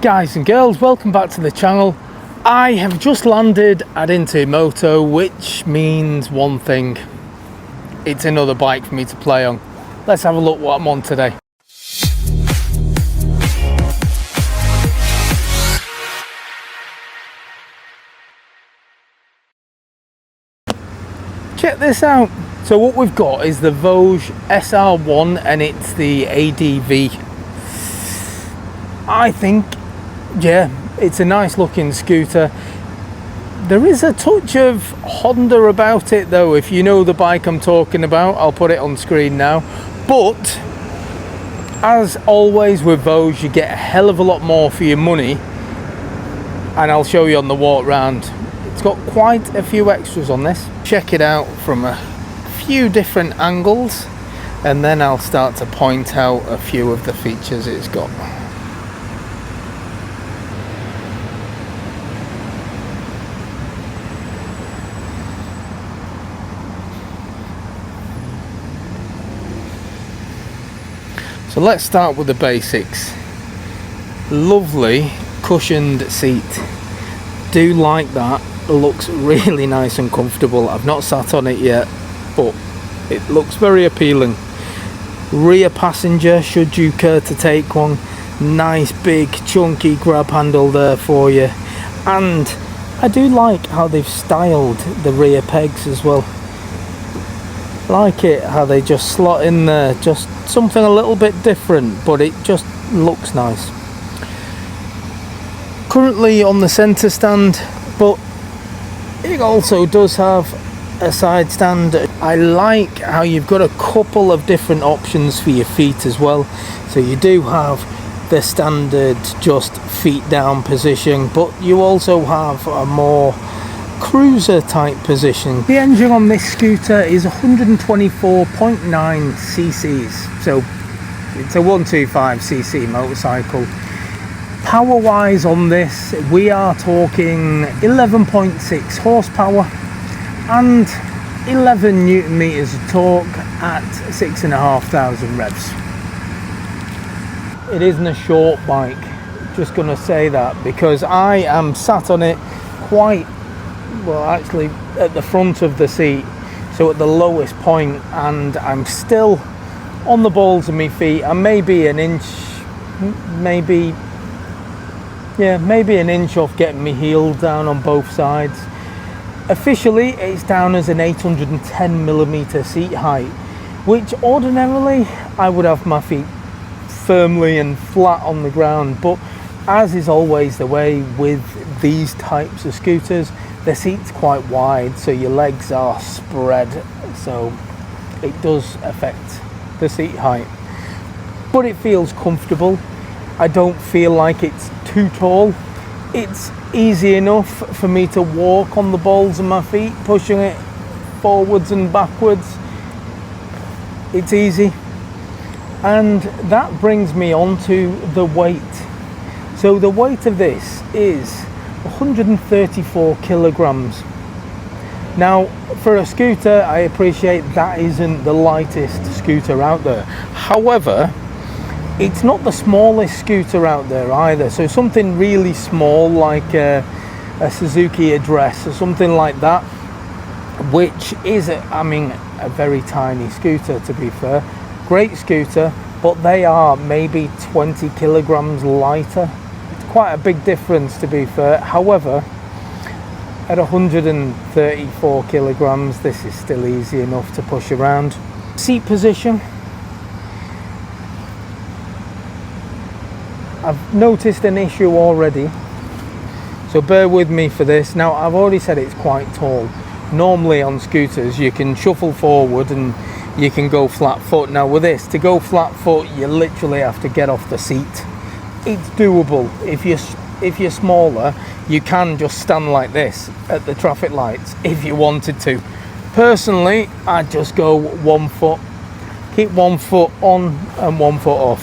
Guys and girls, welcome back to the channel. I have just landed at Into Moto, which means one thing: it's another bike for me to play on. Let's have a look what I'm on today. Check this out. So what we've got is the Voge SR1 and it's the ADV. I think, yeah, it's a nice looking scooter. There is a touch of Honda about it though. If you know the bike I'm talking about, I'll put it on screen now. But as always with Voge, you get a hell of a lot more for your money, and I'll show you on the walk round. It's got quite a few extras on this. Check it out from a few different angles, and then I'll start to point out a few of the features it's got. So let's start with the basics. Lovely cushioned seat. Do like that. It looks really nice and comfortable. I've not sat on it yet, but it looks very appealing. Rear passenger, should you care to take one. Nice big chunky grab handle there for you. And I do like how they've styled the rear pegs as well. Like it how they just slot in there, just something a little bit different, but it just looks nice. Currently on the center stand, but it also does have a side stand. I like how you've got a couple of different options for your feet as well. So you do have the standard just feet down position, but you also have a more cruiser type position. The engine on this scooter is 124.9 cc's, so it's a 125cc motorcycle. Power wise on this, we are talking 11.6 horsepower and 11 newton meters of torque at 6,500 revs. It isn't a short bike, just gonna say that, because I am sat on it quite well, actually at the front of the seat, so at the lowest point, and I'm still on the balls of my feet. I'm maybe an inch off getting my heel down on both sides. Officially it's down as an 810mm seat height, which ordinarily I would have my feet firmly and flat on the ground, but as is always the way with these types of scooters, the seat's quite wide, so your legs are spread, so it does affect the seat height. But it feels comfortable. I don't feel like it's too tall. It's easy enough for me to walk on the balls of my feet, pushing it forwards and backwards. It's easy. And that brings me on to the weight. So the weight of this is 134 kilograms. Now for a scooter, I appreciate that isn't the lightest scooter out there. However, it's not the smallest scooter out there either. So something really small like a Suzuki Address or something like that, which is a very tiny scooter, to be fair. Great scooter, but they are maybe 20 kilograms lighter. Quite a big difference, to be fair. However, at 134 kilograms, this is still easy enough to push around. Seat position, I've noticed an issue already, so bear with me for this. Now I've already said it's quite tall. Normally on scooters you can shuffle forward and you can go flat foot. Now with this, to go flat foot, you literally have to get off the seat. It's doable. If you're smaller, you can just stand like this at the traffic lights if you wanted to. Personally, I'd just go 1 foot, keep 1 foot on and 1 foot off.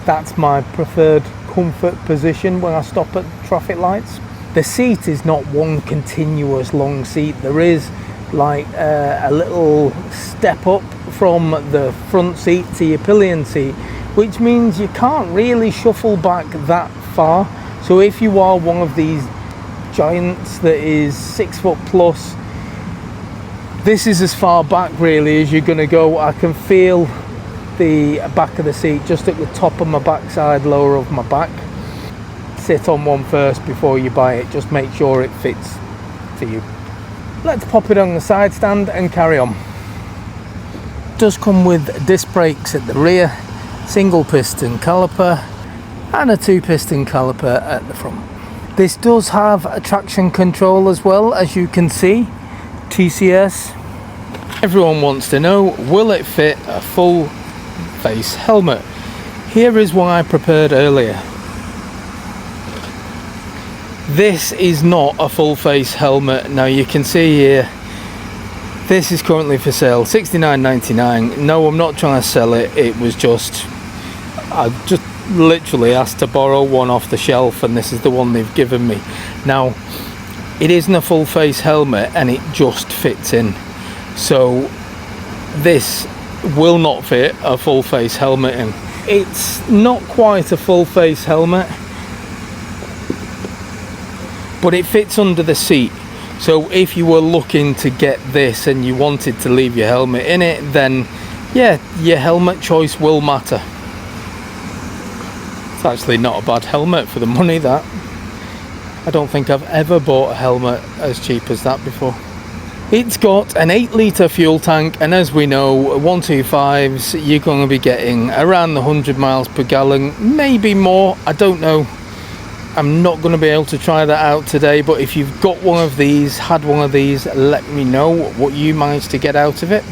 That's my preferred comfort position when I stop at traffic lights. The seat is not one continuous long seat. There is like a little step up from the front seat to your pillion seat, which means you can't really shuffle back that far. So if you are one of these giants that is 6 foot plus, this is as far back really as you're going to go. I can feel the back of the seat just at the top of my backside, lower of my back. Sit on one first before you buy it, just make sure it fits for you. Let's pop it on the side stand and carry on. It does come with disc brakes at the rear, single piston caliper and a 2-piston caliper at the front. This does have a traction control as well, as you can see, TCS. Everyone wants to know, will it fit a full face helmet? Here is what I prepared earlier. This is not a full face helmet. Now you can see here, this is currently for sale, $69.99. No, I'm not trying to sell it. It was just, I just literally asked to borrow one off the shelf, and this is the one they've given me. Now, it isn't a full face helmet and it just fits in. So this will not fit a full face helmet in. It's not quite a full face helmet, but it fits under the seat. So if you were looking to get this and you wanted to leave your helmet in it, then yeah, your helmet choice will matter. It's actually not a bad helmet for the money, that. I don't think I've ever bought a helmet as cheap as that before. It's got an 8-litre fuel tank, and as we know, 125s, you're going to be getting around the 100 miles per gallon, maybe more, I don't know. I'm not going to be able to try that out today, but if you've got one of these, had one of these, let me know what you managed to get out of it.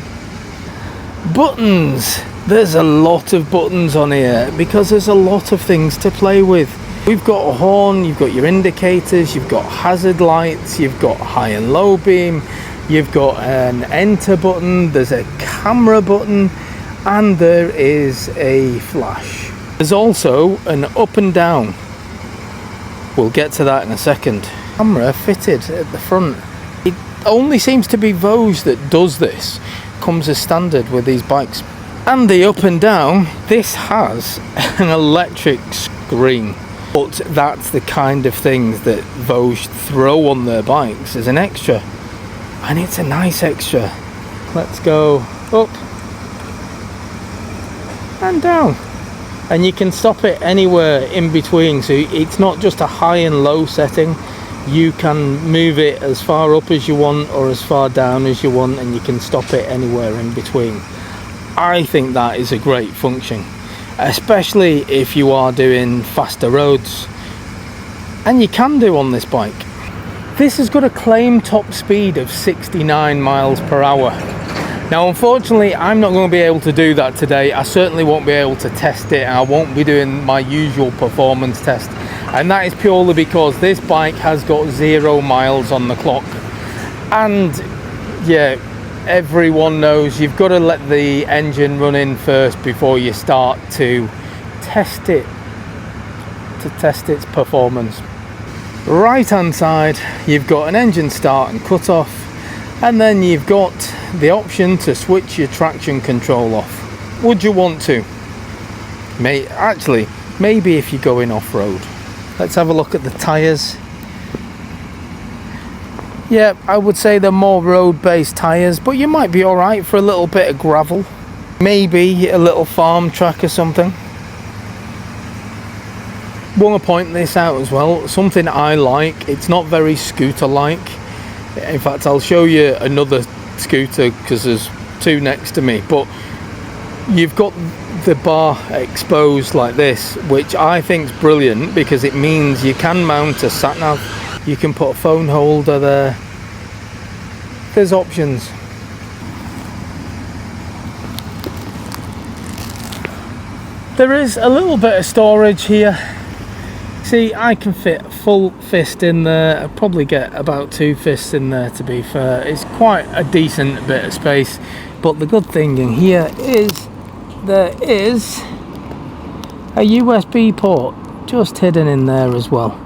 Buttons. There's a lot of buttons on here because there's a lot of things to play with. We've got a horn, you've got your indicators, you've got hazard lights, you've got high and low beam, you've got an enter button, there's a camera button, and there is a flash. There's also an up and down. We'll get to that in a second. Camera fitted at the front. It only seems to be Voge that does this. Comes as standard with these bikes. And the up and down, this has an electric screen. But that's the kind of things that Voge throw on their bikes as an extra. And it's a nice extra. Let's go up and down. And you can stop it anywhere in between, so it's not just a high and low setting. You can move it as far up as you want or as far down as you want, and you can stop it anywhere in between. I think that is a great function, especially if you are doing faster roads, and you can do on this bike. This has got a claim top speed of 69 miles per hour. Now unfortunately I'm not going to be able to do that today. I certainly won't be able to test it. I won't be doing my usual performance test, and that is purely because this bike has got 0 miles on the clock. And yeah, everyone knows you've got to let the engine run in first before you start to test it, to test its performance. Right hand side, you've got an engine start and cut off, and then you've got the option to switch your traction control off. Would you want to? Actually, maybe if you're going off-road. Let's have a look at the tyres. Yeah, I would say they're more road-based tyres, but you might be alright for a little bit of gravel. Maybe a little farm track or something. Want to point this out as well, something I like, it's not very scooter-like. In fact, I'll show you another scooter because there's two next to me, but you've got the bar exposed like this, which I think is brilliant because it means you can mount a sat-nav, you can put a phone holder there. There's options. There is a little bit of storage here. See, I can fit a full fist in there. I'll probably get about 2 fists in there, to be fair. It's quite a decent bit of space, but the good thing in here is there is a USB port just hidden in there as well.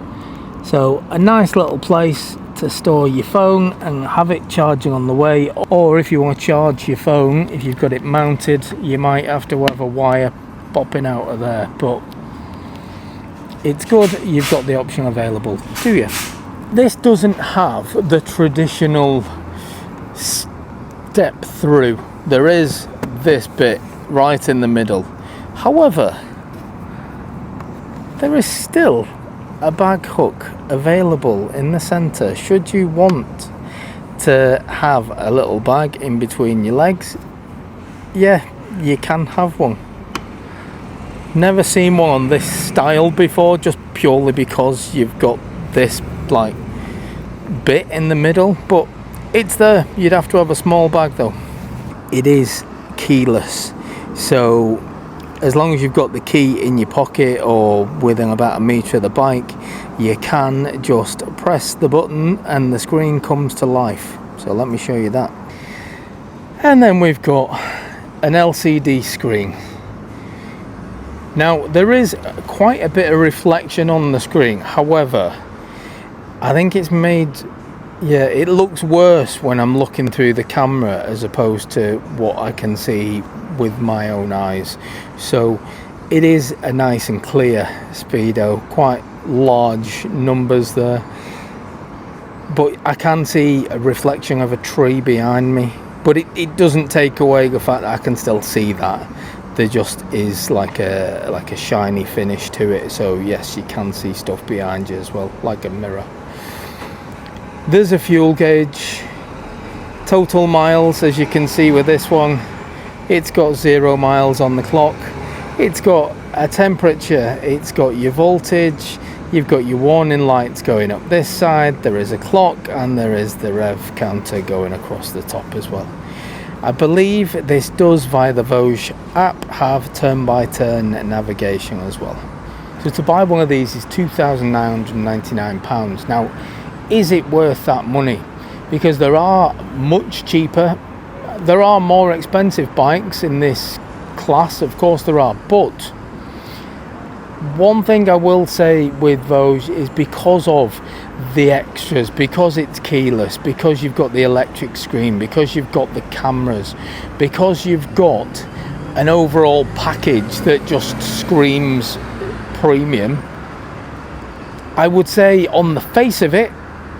So a nice little place to store your phone and have it charging on the way, or if you want to charge your phone, if you've got it mounted, you might have to have a wire popping out of there, but it's good you've got the option available to you. This doesn't have the traditional step through. There is this bit right in the middle. However, there is still a bag hook available in the centre should you want to have a little bag in between your legs. Yeah, you can have one. Never seen one on this style before, just purely because you've got this like bit in the middle, but it's there. You'd have to have a small bag though. It is keyless, so as long as you've got the key in your pocket or within about a metre of the bike, you can just press the button and the screen comes to life. So let me show you that. And then we've got an LCD screen. Now there is quite a bit of reflection on the screen, however I think it's made, yeah, it looks worse when I'm looking through the camera as opposed to what I can see with my own eyes. So it is a nice and clear speedo, quite large numbers there, but I can see a reflection of a tree behind me, but it doesn't take away the fact that I can still see that. There just is like a shiny finish to it, so yes, you can see stuff behind you as well, like a mirror. There's a fuel gauge, total miles, as you can see with this one, it's got 0 miles on the clock. It's got a temperature, it's got your voltage, you've got your warning lights going up this side, there is a clock, and there is the rev counter going across the top as well. I believe this does, via the Voge app, have turn-by-turn navigation as well. So to buy one of these is £2,999. Now, is it worth that money? Because there are much cheaper, there are more expensive bikes in this class, of course there are, but one thing I will say with Voge is because of the extras, because it's keyless, because you've got the electric screen, because you've got the cameras, because you've got an overall package that just screams premium, I would say on the face of it,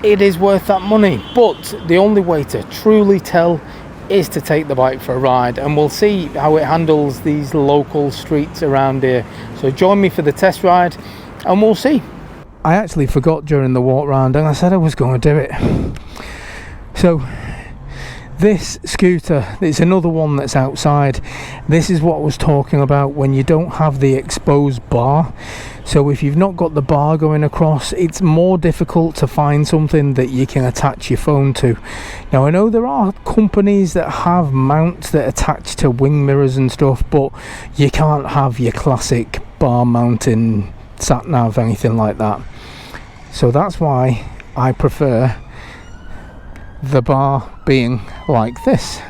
it is worth that money. But the only way to truly tell is to take the bike for a ride, and we'll see how it handles these local streets around here. So join me for the test ride and we'll see. I actually forgot during the walk round, and I said I was going to do it. So this scooter, it's another one that's outside. This is what I was talking about when you don't have the exposed bar. So if you've not got the bar going across, it's more difficult to find something that you can attach your phone to. Now I know there are companies that have mounts that attach to wing mirrors and stuff, but you can't have your classic bar mounting sat nav, anything like that. So that's why I prefer the bar being like this.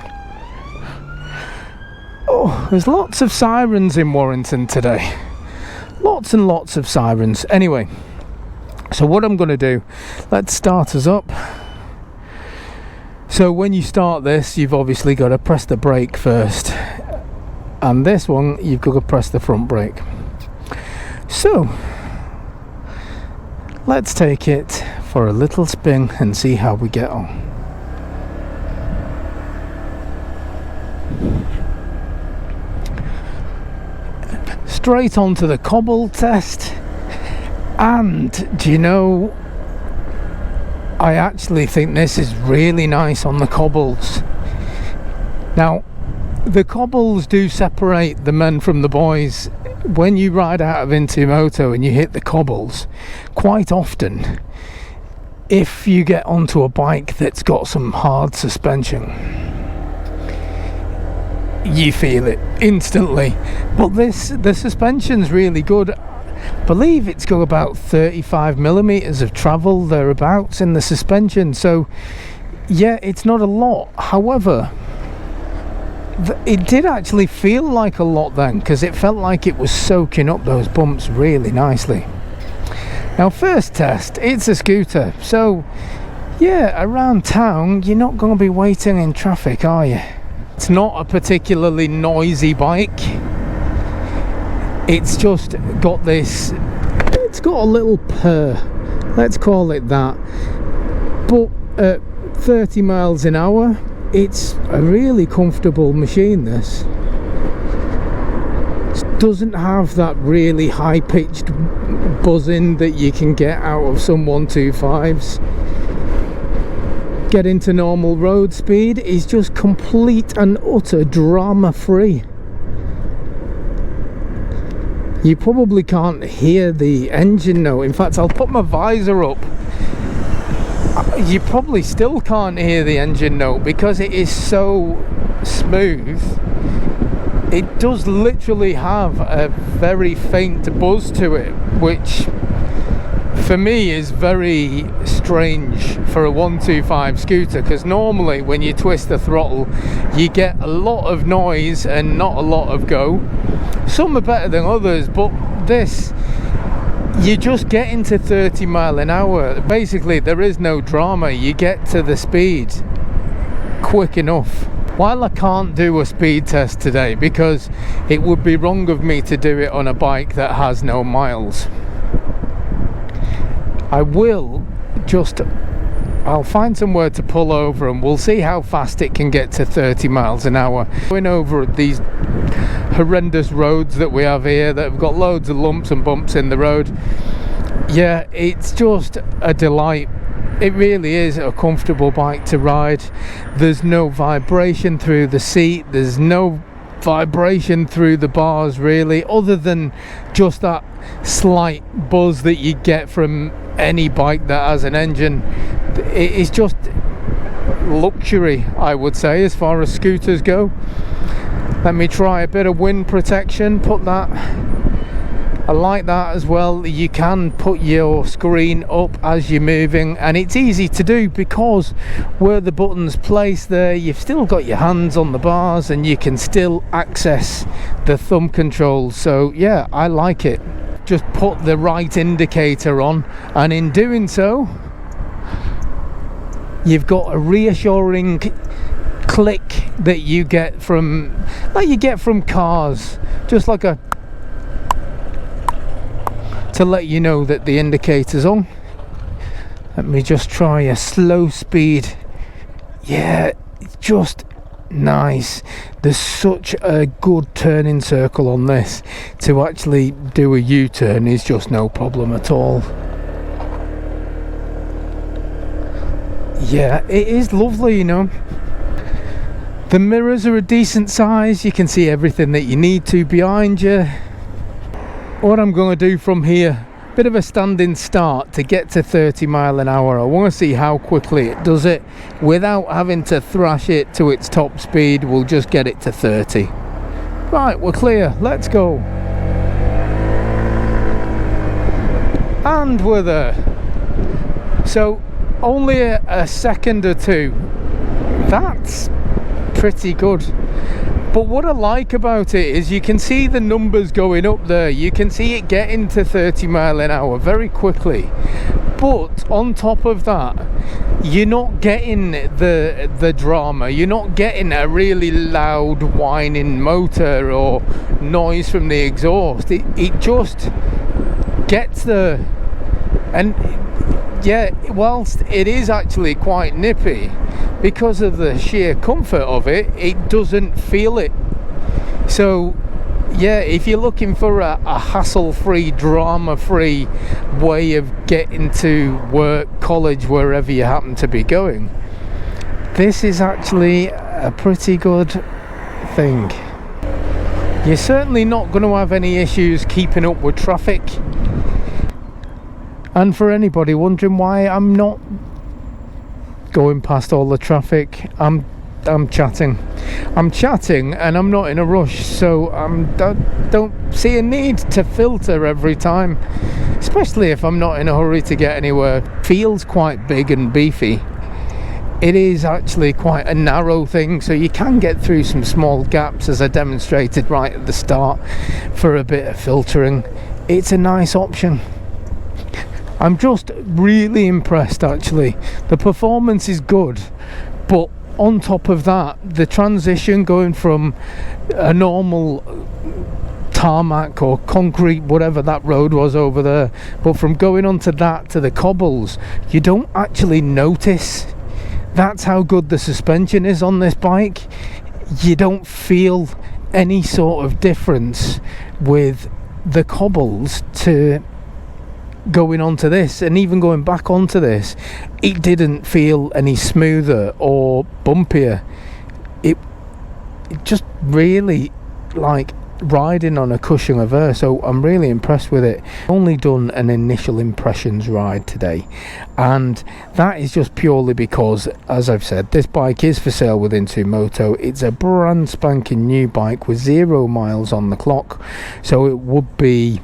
Oh, there's lots of sirens in Warrington today. Lots and lots of sirens. Anyway, so what I'm going to do, let's start us up. So when you start this, you've obviously got to press the brake first, and this one you've got to press the front brake. So let's take it for a little spin and see how we get on. Straight onto the cobble test, and do you know, I actually think this is really nice on the cobbles. Now the cobbles do separate the men from the boys. When you ride out of into Moto and you hit the cobbles, quite often if you get onto a bike that's got some hard suspension, you feel it instantly. But the suspension's really good. I believe it's got about 35mm of travel thereabouts in the suspension, so yeah, it's not a lot. However, it did actually feel like a lot then, because it felt like it was soaking up those bumps really nicely. Now first test, it's a scooter, so yeah, around town you're not going to be waiting in traffic, are you? It's not a particularly noisy bike. It's just got this it's got a little purr, let's call it that, but at 30 miles an hour it's a really comfortable machine. This doesn't have that really high-pitched buzzing that you can get out of some 125s. Getting to normal road speed is just complete and utter drama free. You probably can't hear the engine note. In fact, I'll put my visor up. You probably still can't hear the engine note because it is so smooth. It does literally have a very faint buzz to it, which for me is very strange for a 125 scooter, because normally when you twist the throttle you get a lot of noise and not a lot of go. Some are better than others, but this, you just get into 30 mile an hour. Basically there is no drama, you get to the speed quick enough. While I can't do a speed test today because it would be wrong of me to do it on a bike that has no miles, I'll find somewhere to pull over and we'll see how fast it can get to 30 miles an hour. Going over these horrendous roads that we have here that have got loads of lumps and bumps in the road, yeah, it's just a delight. It really is a comfortable bike to ride. There's no vibration through the seat, there's no vibration through the bars really, other than just that slight buzz that you get from any bike that has an engine. It's just luxury, I would say, as far as scooters go. Let me try a bit of wind protection, put that, I like that as well. You can put your screen up as you're moving, and it's easy to do because where the button's placed there, you've still got your hands on the bars and you can still access the thumb controls. So yeah, I like it. Just put the right indicator on, and in doing so you've got a reassuring click that you get from cars, just like a, to let you know that the indicator's on. Let me just try a slow speed. Yeah, it's just nice. There's such a good turning circle on this. To actually do a U-turn is just no problem at all. Yeah, it is lovely, you know. The mirrors are a decent size. You can see everything that you need to behind you. What I'm going to do from here, bit of a standing start to get to 30 mile an hour. I want to see how quickly it does it without having to thrash it to its top speed. We'll just get it to 30. Right, we're clear, let's go. And we're there. So only a second or two. That's pretty good. But what I like about it is you can see the numbers going up there. You can see it getting to 30 mile an hour very quickly. But on top of that, you're not getting the drama. You're not getting a really loud whining motor or noise from the exhaust. It just gets there. And yeah, whilst it is actually quite nippy, because of the sheer comfort of it, it doesn't feel it. So yeah, if you're looking for a hassle-free, drama-free way of getting to work, college, wherever you happen to be going, this is actually a pretty good thing. You're certainly not going to have any issues keeping up with traffic. And for anybody wondering why I'm not going past all the traffic, I'm chatting and I'm not in a rush, so I don't see a need to filter every time, especially if I'm not in a hurry to get anywhere. Feels quite big and beefy. It is actually quite a narrow thing, so you can get through some small gaps, as I demonstrated right at the start, for a bit of filtering. It's a nice option. I'm just really impressed actually. The performance is good, but on top of that, the transition going from a normal tarmac or concrete, whatever that road was over there, but from going onto that to the cobbles, you don't actually notice. That's how good the suspension is on this bike. You don't feel any sort of difference with the cobbles to going onto this, and even going back onto this, it didn't feel any smoother or bumpier. It just really like riding on a cushion of air, so I'm really impressed with it. Only done an initial impressions ride today, and that is just purely because, as I've said, this bike is for sale with Into Moto. It's a brand spanking new bike with 0 miles on the clock, so it would be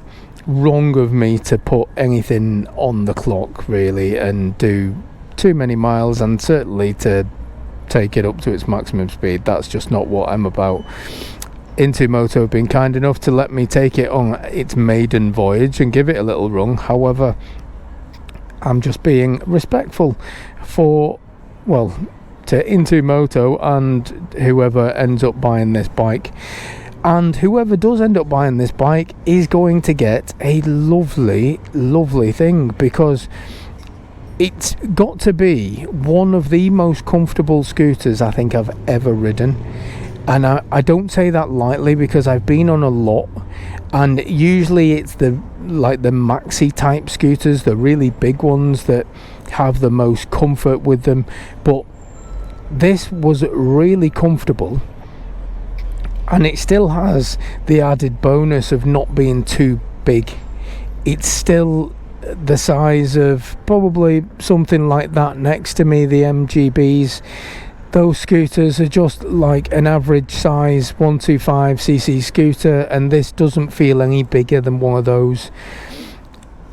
wrong of me to put anything on the clock really and do too many miles, and certainly to take it up to its maximum speed. That's just not what I'm about. Into Moto have been kind enough to let me take it on its maiden voyage and give it a little run. However, I'm just being respectful for, well, to Into Moto and whoever ends up buying this bike. And whoever does end up buying this bike is going to get a lovely, lovely thing, because it's got to be one of the most comfortable scooters I think I've ever ridden. And I don't say that lightly, because I've been on a lot, and usually it's the maxi type scooters, the really big ones that have the most comfort with them. But this was really comfortable, and it still has the added bonus of not being too big. It's still the size of probably something like that next to me, the MGBs. Those scooters are just like an average size 125cc scooter, and this doesn't feel any bigger than one of those.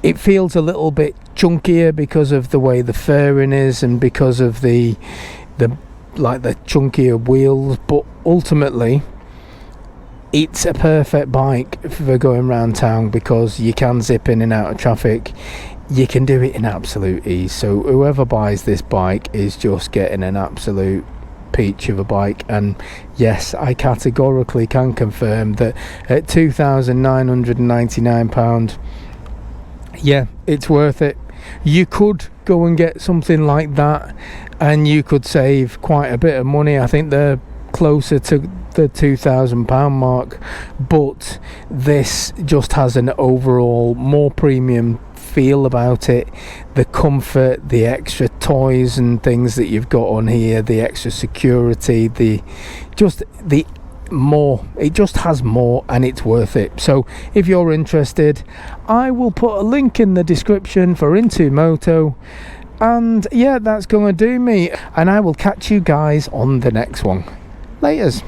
It feels a little bit chunkier because of the way the fairing is, and because of the chunkier wheels, but ultimately it's a perfect bike for going around town, because you can zip in and out of traffic. You can do it in absolute ease. So whoever buys this bike is just getting an absolute peach of a bike. And yes, I categorically can confirm that at £2,999, yeah, it's worth it. You could go and get something like that and you could save quite a bit of money. I think they're closer to the £2,000 mark, but this just has an overall more premium feel about it. The comfort, the extra toys and things that you've got on here, the extra security, it just has more, and it's worth it. So if you're interested, I will put a link in the description for Into Moto, and yeah, that's gonna do me, and I will catch you guys on the next one. Laters.